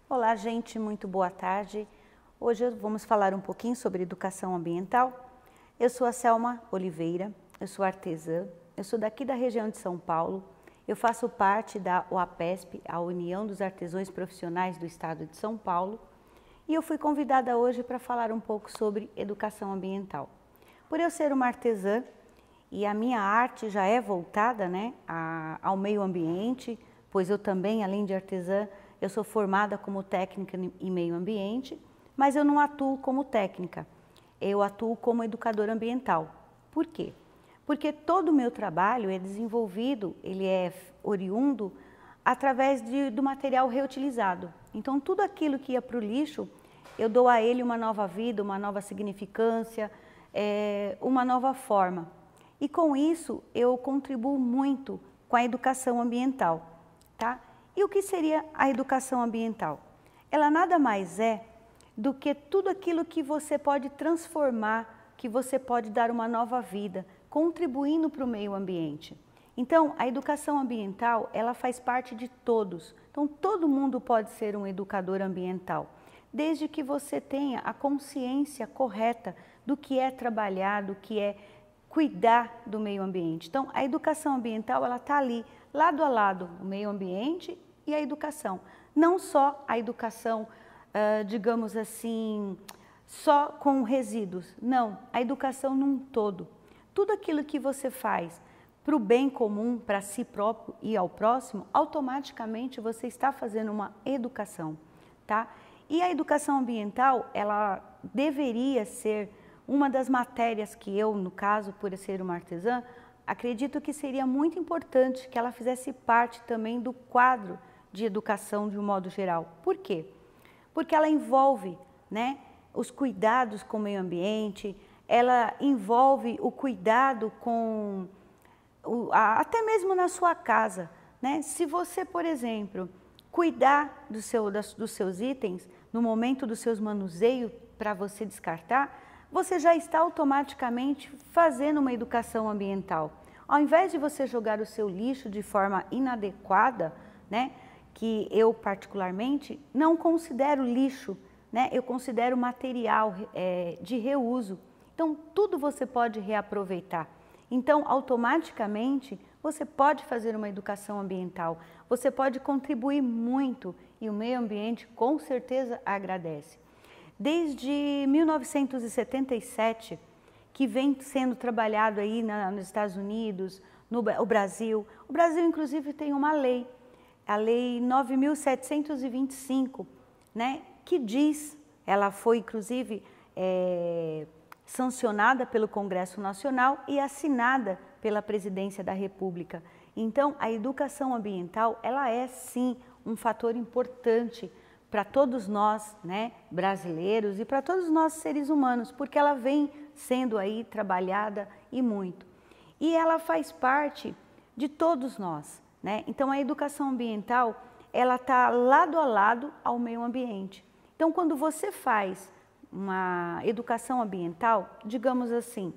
Olá, gente, muito boa tarde. Hoje vamos falar um pouquinho sobre educação ambiental. Eu sou a Selma Oliveira, eu sou artesã, eu sou daqui da região de São Paulo, eu faço parte da UAPESP, a União dos Artesãos Profissionais do Estado de São Paulo, e eu fui convidada hoje para falar um pouco sobre educação ambiental. Por eu ser uma artesã e a minha arte já é voltada, ao meio ambiente, pois eu também, além de artesã, eu sou formada como técnica em meio ambiente, mas eu não atuo como técnica, eu atuo como educadora ambiental. Por quê? Porque todo o meu trabalho é desenvolvido, ele é oriundo através do material reutilizado. Então tudo aquilo que ia para o lixo, eu dou a ele uma nova vida, uma nova significância, uma nova forma. E com isso eu contribuo muito com a educação ambiental, tá? E o que seria a educação ambiental? Ela nada mais é do que tudo aquilo que você pode transformar, que você pode dar uma nova vida, contribuindo para o meio ambiente. Então, a educação ambiental, ela faz parte de todos. Então, todo mundo pode ser um educador ambiental, desde que você tenha a consciência correta do que é trabalhar, do que é cuidar do meio ambiente. Então, a educação ambiental, ela está ali, lado a lado, o meio ambiente e a educação. Não só a educação, digamos assim, só com resíduos. Não, a educação num todo. Tudo aquilo que você faz para o bem comum, para si próprio e ao próximo, automaticamente você está fazendo uma educação, tá? E a educação ambiental, ela deveria ser uma das matérias que eu, no caso, por ser uma artesã, acredito que seria muito importante que ela fizesse parte também do quadro de educação de um modo geral. Por quê? Porque ela envolve, os cuidados com o meio ambiente, ela envolve o cuidado com, até mesmo na sua casa, Se você, por exemplo, cuidar dos seus itens no momento dos seus manuseios para você descartar, você já está automaticamente fazendo uma educação ambiental. Ao invés de você jogar o seu lixo de forma inadequada, que eu particularmente não considero lixo, eu considero material de reuso. Então, tudo você pode reaproveitar. Então, automaticamente, você pode fazer uma educação ambiental, você pode contribuir muito e o meio ambiente com certeza agradece. Desde 1977, que vem sendo trabalhado aí nos Estados Unidos, no Brasil. O Brasil, inclusive, tem uma lei, a Lei 9.725, que diz, ela foi, inclusive, sancionada pelo Congresso Nacional e assinada pela Presidência da República. Então, a educação ambiental, ela é, sim, um fator importante para todos nós, brasileiros e para todos nós seres humanos, porque ela vem sendo aí trabalhada e muito. E ela faz parte de todos nós, Então a educação ambiental, ela está lado a lado ao meio ambiente. Então quando você faz uma educação ambiental, digamos assim,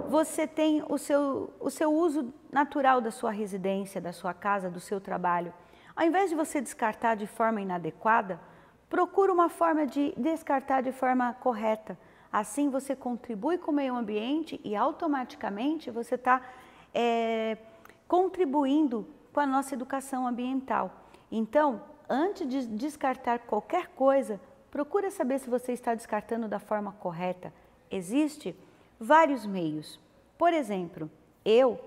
você tem o seu uso natural da sua residência, da sua casa, do seu trabalho. Ao invés de você descartar de forma inadequada, procura uma forma de descartar de forma correta. Assim você contribui com o meio ambiente e automaticamente você está contribuindo com a nossa educação ambiental. Então, antes de descartar qualquer coisa, procura saber se você está descartando da forma correta. Existem vários meios. Por exemplo, eu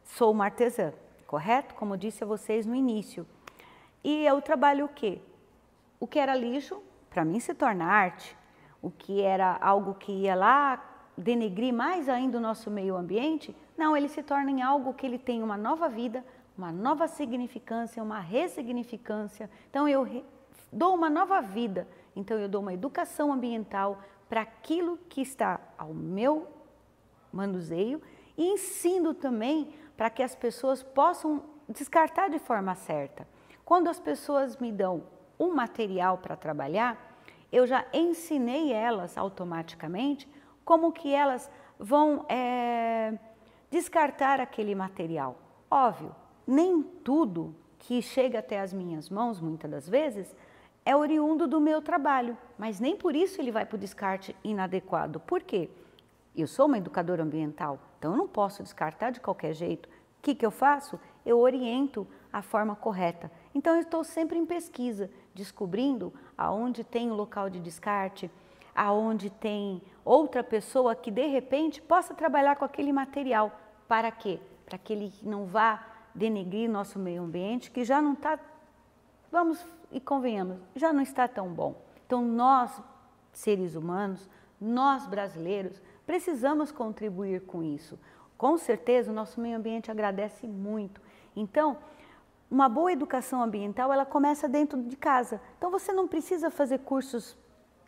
sou uma artesã, correto? Como disse a vocês no início. E eu trabalho o quê? O que era lixo, para mim se torna arte. O que era algo que ia lá denegrir mais ainda o nosso meio ambiente, não, ele se torna em algo que ele tem uma nova vida, uma nova significância, uma ressignificância. Então eu dou uma nova vida, então eu dou uma educação ambiental para aquilo que está ao meu manuseio e ensino também para que as pessoas possam descartar de forma certa. Quando as pessoas me dão um material para trabalhar, eu já ensinei elas automaticamente como que elas vão descartar aquele material. Óbvio, nem tudo que chega até as minhas mãos, muitas das vezes, é oriundo do meu trabalho, mas nem por isso ele vai para o descarte inadequado. Por quê? Eu sou uma educadora ambiental, então eu não posso descartar de qualquer jeito. O que eu faço? Eu oriento a forma correta. Então eu estou sempre em pesquisa, descobrindo aonde tem o local de descarte, aonde tem outra pessoa que de repente possa trabalhar com aquele material. Para quê? Para que ele não vá denegrir nosso meio ambiente, que já não está, vamos e convenhamos, já não está tão bom. Então nós, seres humanos, nós brasileiros, precisamos contribuir com isso. Com certeza o nosso meio ambiente agradece muito. Então, uma boa educação ambiental, ela começa dentro de casa. Então você não precisa fazer cursos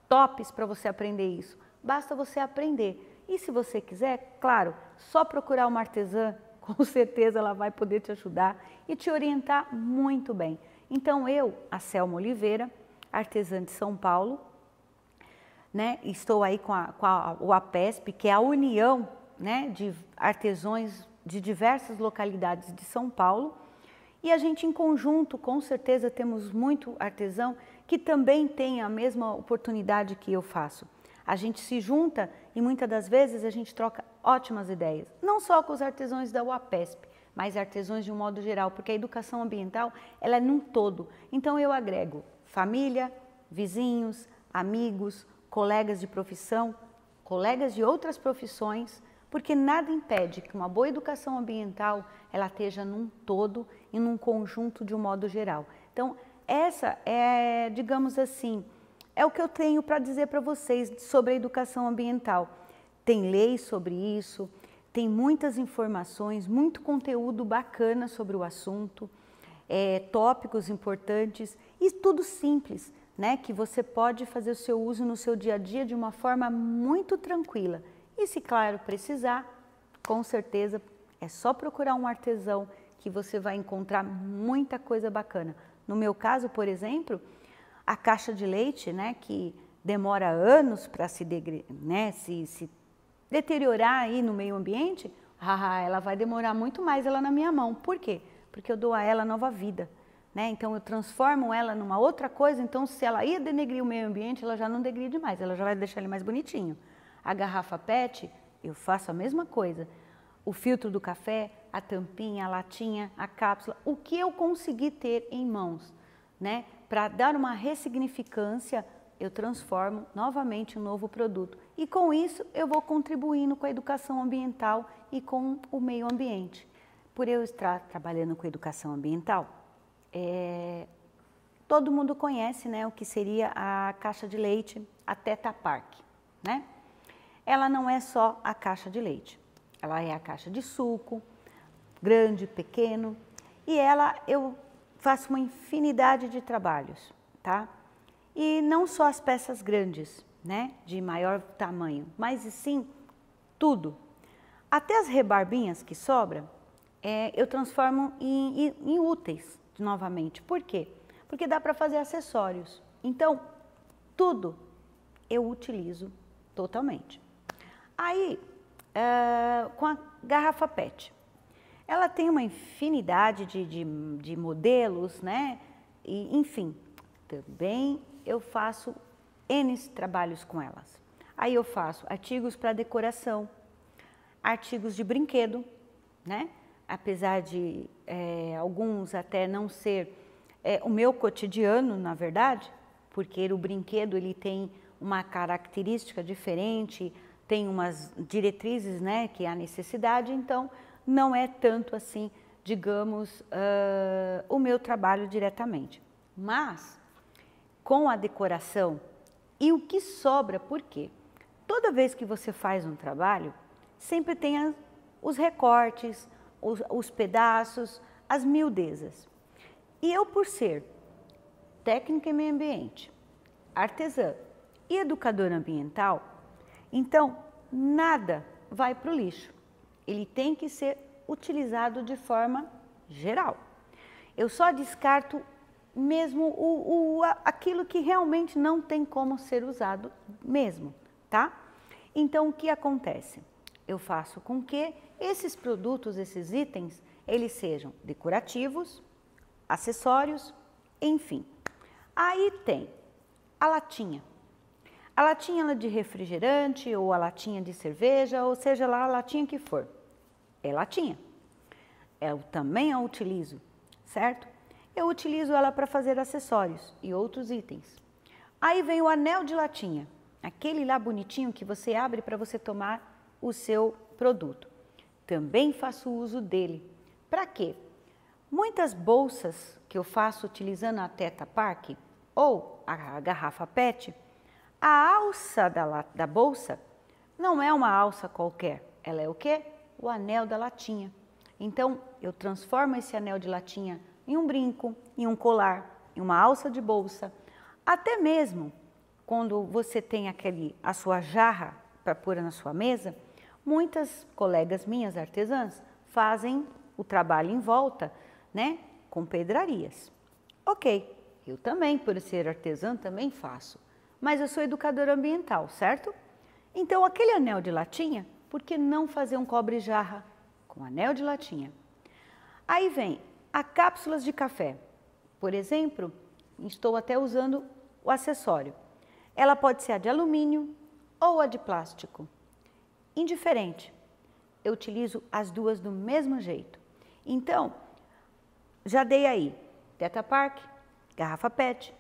tops para você aprender isso. Basta você aprender. E se você quiser, claro, só procurar uma artesã, com certeza ela vai poder te ajudar e te orientar muito bem. Então eu, a Selma Oliveira, artesã de São Paulo, né, estou aí com o APESP, que é a união, né, de artesãos de diversas localidades de São Paulo, e a gente em conjunto, com certeza, temos muito artesão que também tem a mesma oportunidade que eu faço. A gente se junta e muitas das vezes a gente troca ótimas ideias, não só com os artesãos da UAPESP, mas artesãos de um modo geral, porque a educação ambiental ela é num todo. Então eu agrego família, vizinhos, amigos, colegas de profissão, colegas de outras profissões, porque nada impede que uma boa educação ambiental ela esteja num todo e num conjunto de um modo geral. Então essa é, digamos assim, é o que eu tenho para dizer para vocês sobre a educação ambiental. Tem leis sobre isso, tem muitas informações, muito conteúdo bacana sobre o assunto, tópicos importantes e tudo simples, né? Que você pode fazer o seu uso no seu dia a dia de uma forma muito tranquila. E se, claro, precisar, com certeza é só procurar um artesão que você vai encontrar muita coisa bacana. No meu caso, por exemplo, a caixa de leite, né, que demora anos para se deteriorar aí no meio ambiente, ela vai demorar muito mais ela na minha mão. Por quê? Porque eu dou a ela nova vida, né? Então eu transformo ela numa outra coisa, então se ela ia denegrir o meio ambiente, ela já não degride mais, ela já vai deixar ele mais bonitinho. A garrafa PET, eu faço a mesma coisa. O filtro do café, a tampinha, a latinha, a cápsula, o que eu conseguir ter em mãos, né? Para dar uma ressignificância, eu transformo novamente um novo produto. E com isso eu vou contribuindo com a educação ambiental e com o meio ambiente. Por eu estar trabalhando com educação ambiental, todo mundo conhece, né, o que seria a caixa de leite, a Tetra Pak, né? Ela não é só a caixa de leite, ela é a caixa de suco, grande, pequeno, e eu faço uma infinidade de trabalhos, tá? E não só as peças grandes, né, de maior tamanho, mas sim tudo. Até as rebarbinhas que sobram, eu transformo em úteis novamente. Por quê? Porque dá para fazer acessórios. Então, tudo eu utilizo totalmente. Aí, com a garrafa PET, ela tem uma infinidade de modelos, né? E, enfim, também eu faço N trabalhos com elas. Aí eu faço artigos para decoração, artigos de brinquedo, né? Apesar de alguns até não ser o meu cotidiano, na verdade, porque o brinquedo ele tem uma característica diferente, tem umas diretrizes, né, que é a necessidade, então não é tanto assim, digamos, o meu trabalho diretamente. Mas, com a decoração e o que sobra, por quê? Toda vez que você faz um trabalho, sempre tem os recortes, os pedaços, as miudezas. E eu, por ser técnica em meio ambiente, artesã e educadora ambiental, então nada vai para o lixo. Ele tem que ser utilizado de forma geral. Eu só descarto mesmo aquilo que realmente não tem como ser usado mesmo, tá? Então o que acontece? Eu faço com que esses produtos, esses itens, eles sejam decorativos, acessórios, enfim. Aí tem a latinha. A latinha ela de refrigerante ou a latinha de cerveja, ou seja lá a latinha que for. É latinha. Eu também a utilizo, certo? Eu utilizo ela para fazer acessórios e outros itens. Aí vem o anel de latinha, aquele lá bonitinho que você abre para você tomar o seu produto. Também faço uso dele. Para quê? Muitas bolsas que eu faço utilizando a Teta Pak ou a garrafa PET, a alça da bolsa não é uma alça qualquer, ela é o quê? O anel da latinha. Então, eu transformo esse anel de latinha em um brinco, em um colar, em uma alça de bolsa. Até mesmo quando você tem a sua jarra para pôr na sua mesa, muitas colegas minhas artesãs fazem o trabalho em volta, né, com pedrarias. Ok, eu também, por ser artesã, também faço, mas eu sou educadora ambiental, certo? Então, aquele anel de latinha, por que não fazer um cobre-jarra com anel de latinha? Aí vem a cápsulas de café. Por exemplo, estou até usando o acessório. Ela pode ser a de alumínio ou a de plástico. Indiferente, eu utilizo as duas do mesmo jeito. Então, já dei aí Teta Pak, garrafa PET,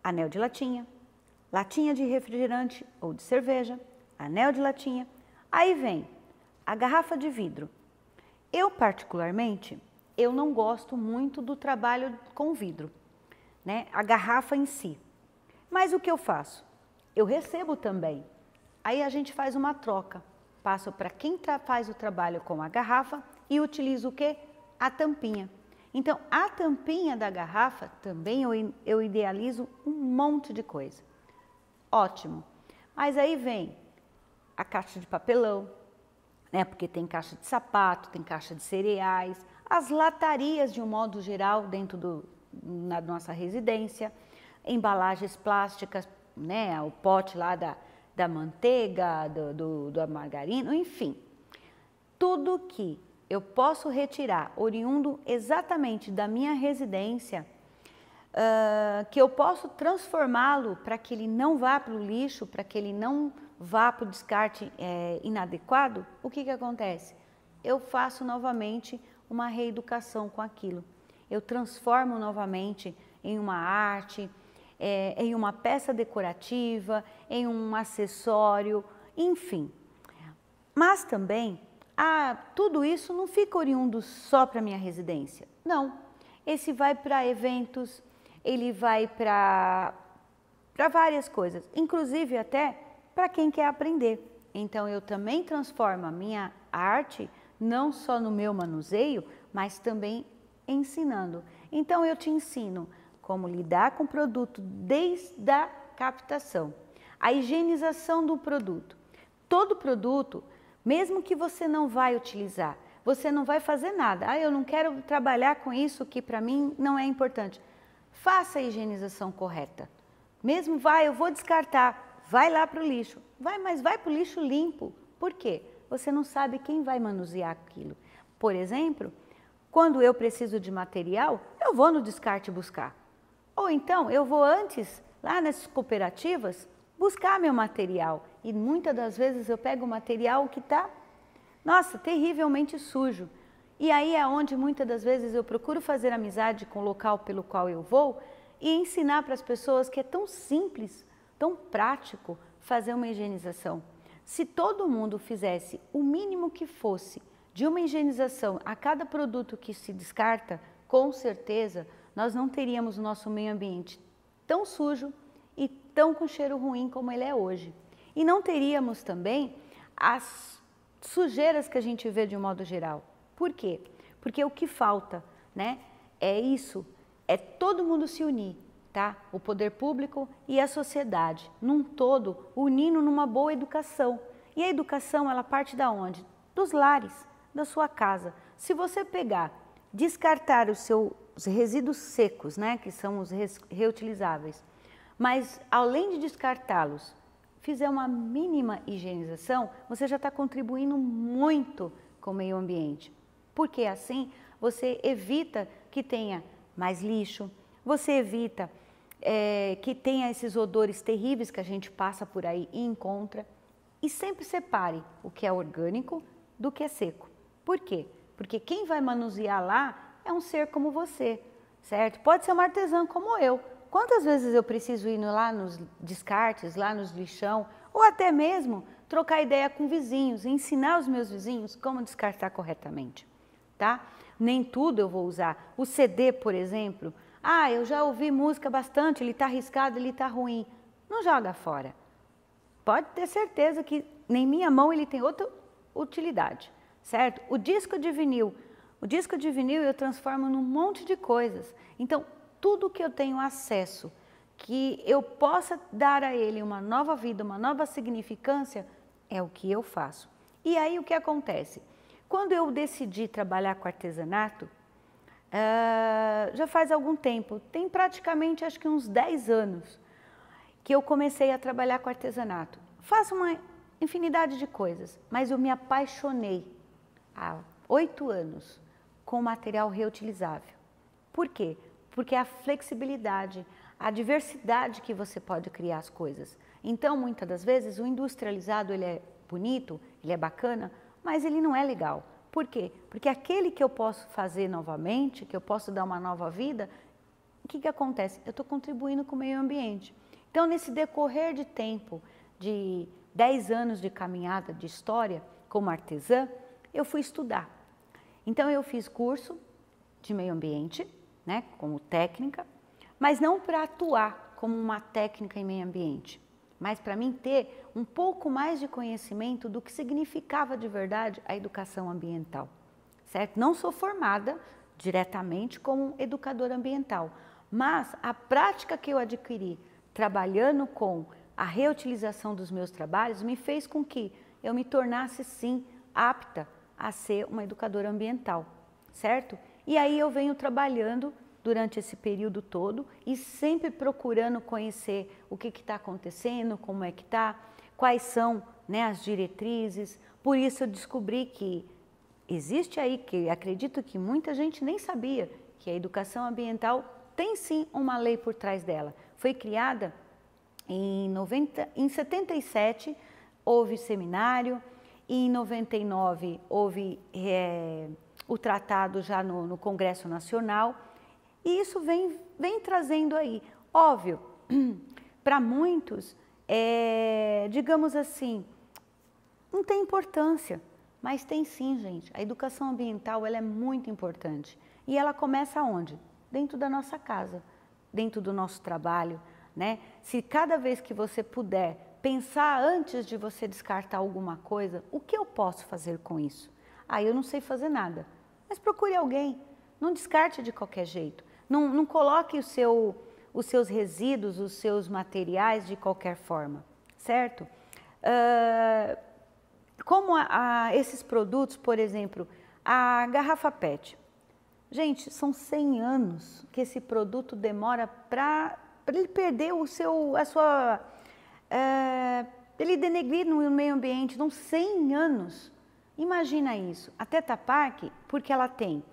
anel de latinha, latinha de refrigerante ou de cerveja, anel de latinha. Aí vem a garrafa de vidro. Eu, particularmente, eu não gosto muito do trabalho com vidro, né? A garrafa em si. Mas o que eu faço? Eu recebo também. Aí a gente faz uma troca. Passo para quem faz o trabalho com a garrafa e utilizo o quê? A tampinha. Então, a tampinha da garrafa também eu idealizo um monte de coisa. Ótimo. Mas aí vem a caixa de papelão, né? Porque tem caixa de sapato, tem caixa de cereais, as latarias de um modo geral dentro na nossa residência, embalagens plásticas, né? O pote lá da manteiga, da margarina, enfim. Tudo que eu posso retirar oriundo exatamente da minha residência, que eu posso transformá-lo para que ele não vá para o lixo, para que ele não vá para o descarte inadequado, o que acontece? Eu faço novamente uma reeducação com aquilo. Eu transformo novamente em uma arte, em uma peça decorativa, em um acessório, enfim. Mas também, tudo isso não fica oriundo só para a minha residência. Não, esse vai para eventos, ele vai para várias coisas, inclusive até para quem quer aprender. Então, eu também transformo a minha arte, não só no meu manuseio, mas também ensinando. Então, eu te ensino como lidar com o produto desde a captação, a higienização do produto. Todo produto, mesmo que você não vai utilizar, você não vai fazer nada. Eu não quero trabalhar com isso que para mim não é importante. Faça a higienização correta. Mesmo eu vou descartar, vai lá para o lixo. Mas vai para o lixo limpo. Por quê? Você não sabe quem vai manusear aquilo. Por exemplo, quando eu preciso de material, eu vou no descarte buscar. Ou então, eu vou antes, lá nas cooperativas, buscar meu material. E muitas das vezes eu pego o material que está, nossa, terrivelmente sujo. E aí é onde muitas das vezes eu procuro fazer amizade com o local pelo qual eu vou e ensinar para as pessoas que é tão simples, tão prático fazer uma higienização. Se todo mundo fizesse o mínimo que fosse de uma higienização a cada produto que se descarta, com certeza nós não teríamos o nosso meio ambiente tão sujo e tão com cheiro ruim como ele é hoje. E não teríamos também as sujeiras que a gente vê de um modo geral. Por quê? Porque o que falta, né, é isso, é todo mundo se unir, tá? O poder público e a sociedade, num todo, unindo numa boa educação. E a educação, ela parte da onde? Dos lares, da sua casa. Se você pegar, descartar os seus resíduos secos, né, que são os reutilizáveis, mas além de descartá-los, fizer uma mínima higienização, você já está contribuindo muito com o meio ambiente. Porque assim você evita que tenha mais lixo, você evita que tenha esses odores terríveis que a gente passa por aí e encontra. E sempre separe o que é orgânico do que é seco. Por quê? Porque quem vai manusear lá é um ser como você, certo? Pode ser uma artesã como eu. Quantas vezes eu preciso ir lá nos descartes, lá nos lixão, ou até mesmo trocar ideia com vizinhos, ensinar os meus vizinhos como descartar corretamente, tá? Nem tudo eu vou usar. O CD, por exemplo, eu já ouvi música bastante, ele está riscado, ele está ruim. Não joga fora. Pode ter certeza que nem minha mão ele tem outra utilidade, certo? O disco de vinil eu transformo num monte de coisas. Então, tudo que eu tenho acesso, que eu possa dar a ele uma nova vida, uma nova significância, é o que eu faço. E aí o que acontece? Quando eu decidi trabalhar com artesanato, já faz algum tempo, tem praticamente acho que uns 10 anos, que eu comecei a trabalhar com artesanato. Faço uma infinidade de coisas, mas eu me apaixonei há 8 anos com material reutilizável. Por quê? Porque a flexibilidade, a diversidade que você pode criar as coisas. Então, muitas das vezes, o industrializado ele é bonito, ele é bacana, mas ele não é legal. Por quê? Porque aquele que eu posso fazer novamente, que eu posso dar uma nova vida, o que acontece? Eu estou contribuindo com o meio ambiente. Então, nesse decorrer de tempo, de 10 anos de caminhada, de história, como artesã, eu fui estudar. Então, eu fiz curso de meio ambiente, né, como técnica, mas não para atuar como uma técnica em meio ambiente, mas para mim ter um pouco mais de conhecimento do que significava de verdade a educação ambiental, certo? Não sou formada diretamente como educadora ambiental, mas a prática que eu adquiri trabalhando com a reutilização dos meus trabalhos me fez com que eu me tornasse, sim, apta a ser uma educadora ambiental, certo? E aí eu venho trabalhando durante esse período todo e sempre procurando conhecer o que está acontecendo, como é que está, quais são, né, as diretrizes. Por isso eu descobri que existe aí, que acredito que muita gente nem sabia, que a educação ambiental tem sim uma lei por trás dela. Foi criada em 77, houve seminário, e em 99 houve o tratado já no Congresso Nacional, e isso vem trazendo aí. Óbvio, para muitos, digamos assim, não tem importância, mas tem sim, gente. A educação ambiental ela é muito importante. E ela começa onde? Dentro da nossa casa, dentro do nosso trabalho, né? Se cada vez que você puder pensar antes de você descartar alguma coisa, o que eu posso fazer com isso? Eu não sei fazer nada, mas procure alguém, não descarte de qualquer jeito, não coloque os seus resíduos, os seus materiais de qualquer forma, certo? Como esses produtos, por exemplo, a garrafa PET. Gente, são 100 anos que esse produto demora para ele perder ele denegrir no meio ambiente, são 100 anos. Imagina isso. A Tetra Pak, porque ela tem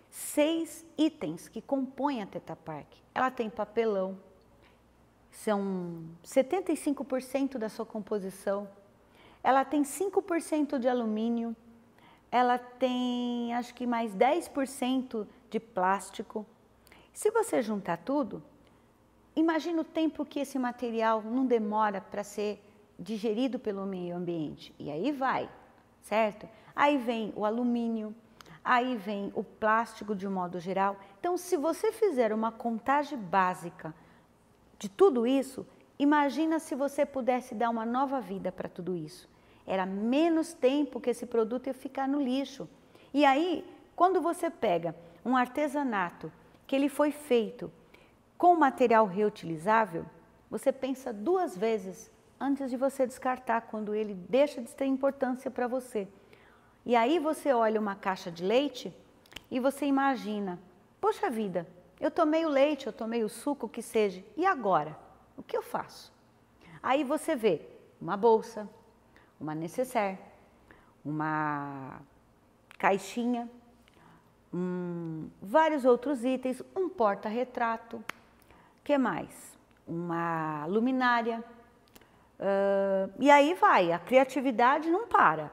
6 itens que compõem a Tetra Pak. Ela tem papelão, são 75% da sua composição. Ela tem 5% de alumínio, ela tem acho que mais 10% de plástico. Se você juntar tudo, imagina o tempo que esse material não demora para ser digerido pelo meio ambiente. E aí vai, certo? Aí vem o alumínio, aí vem o plástico de um modo geral. Então, se você fizer uma contagem básica de tudo isso, imagina se você pudesse dar uma nova vida para tudo isso. Era menos tempo que esse produto ia ficar no lixo. E aí, quando você pega um artesanato que ele foi feito com material reutilizável, você pensa 2 vezes antes de você descartar, quando ele deixa de ter importância para você. E aí você olha uma caixa de leite e você imagina, poxa vida, eu tomei o leite, eu tomei o suco, o que seja, e agora? O que eu faço? Aí você vê uma bolsa, uma nécessaire, uma caixinha, vários outros itens, um porta-retrato, que mais? Uma luminária. E aí vai, a criatividade não para.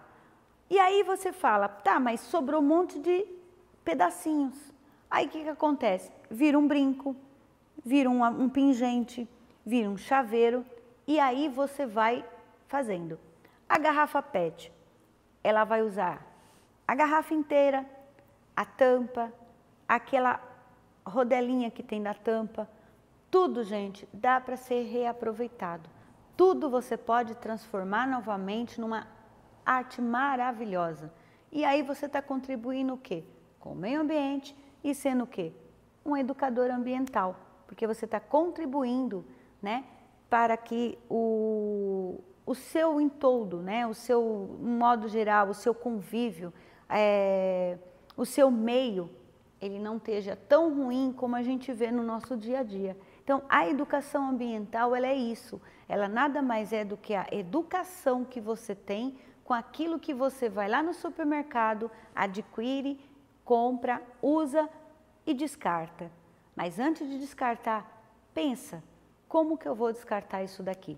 E aí você fala, tá, mas sobrou um monte de pedacinhos. Aí o que acontece? Vira um brinco, vira um pingente, vira um chaveiro e aí você vai fazendo. A garrafa PET, ela vai usar a garrafa inteira, a tampa, aquela rodelinha que tem na tampa, tudo, gente, dá para ser reaproveitado. Tudo você pode transformar novamente numa arte maravilhosa. E aí você está contribuindo o quê? Com o meio ambiente e sendo o quê? Um educador ambiental, porque você está contribuindo, né, para que o seu entorno, né, o seu modo geral, o seu convívio, o seu meio, ele não esteja tão ruim como a gente vê no nosso dia a dia. Então, a educação ambiental, ela é isso. Ela nada mais é do que a educação que você tem com aquilo que você vai lá no supermercado, adquire, compra, usa e descarta. Mas antes de descartar, pensa, como que eu vou descartar isso daqui?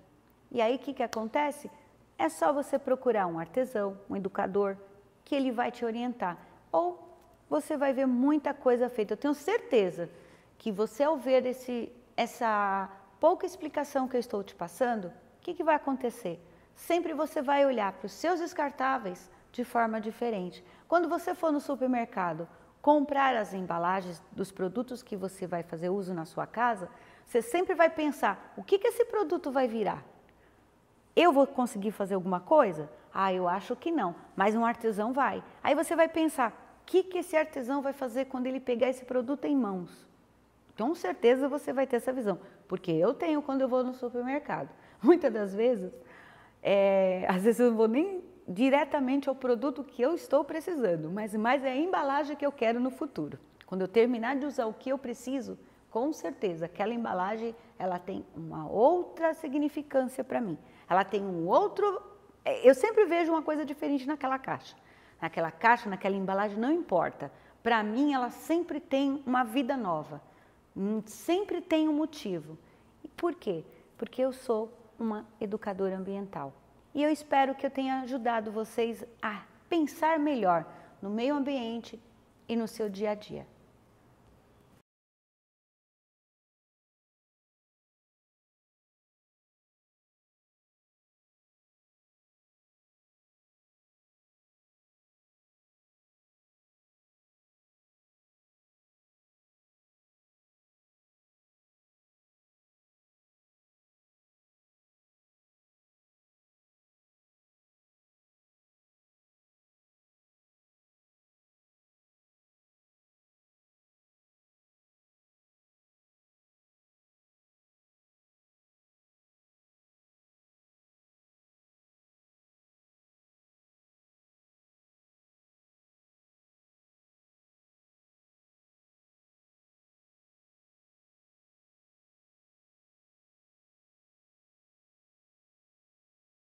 E aí, o que acontece? É só você procurar um artesão, um educador, que ele vai te orientar. Ou você vai ver muita coisa feita. Eu tenho certeza que você, ao ver essa pouca explicação que eu estou te passando, o que vai acontecer? Sempre você vai olhar para os seus descartáveis de forma diferente. Quando você for no supermercado comprar as embalagens dos produtos que você vai fazer uso na sua casa, você sempre vai pensar, o que esse produto vai virar? Eu vou conseguir fazer alguma coisa? Ah, eu acho que não, mas um artesão vai. Aí você vai pensar, o que esse artesão vai fazer quando ele pegar esse produto em mãos? Com certeza você vai ter essa visão, porque eu tenho quando eu vou no supermercado. Muitas das vezes, às vezes eu não vou nem diretamente ao produto que eu estou precisando, mas mais é a embalagem que eu quero no futuro. Quando eu terminar de usar o que eu preciso, com certeza aquela embalagem ela tem uma outra significância para mim. Ela tem um outro... Eu sempre vejo uma coisa diferente naquela caixa. Naquela caixa, naquela embalagem, não importa. Para mim, ela sempre tem uma vida nova. Sempre tem um motivo. E por quê? Porque eu sou uma educadora ambiental. E eu espero que eu tenha ajudado vocês a pensar melhor no meio ambiente e no seu dia a dia.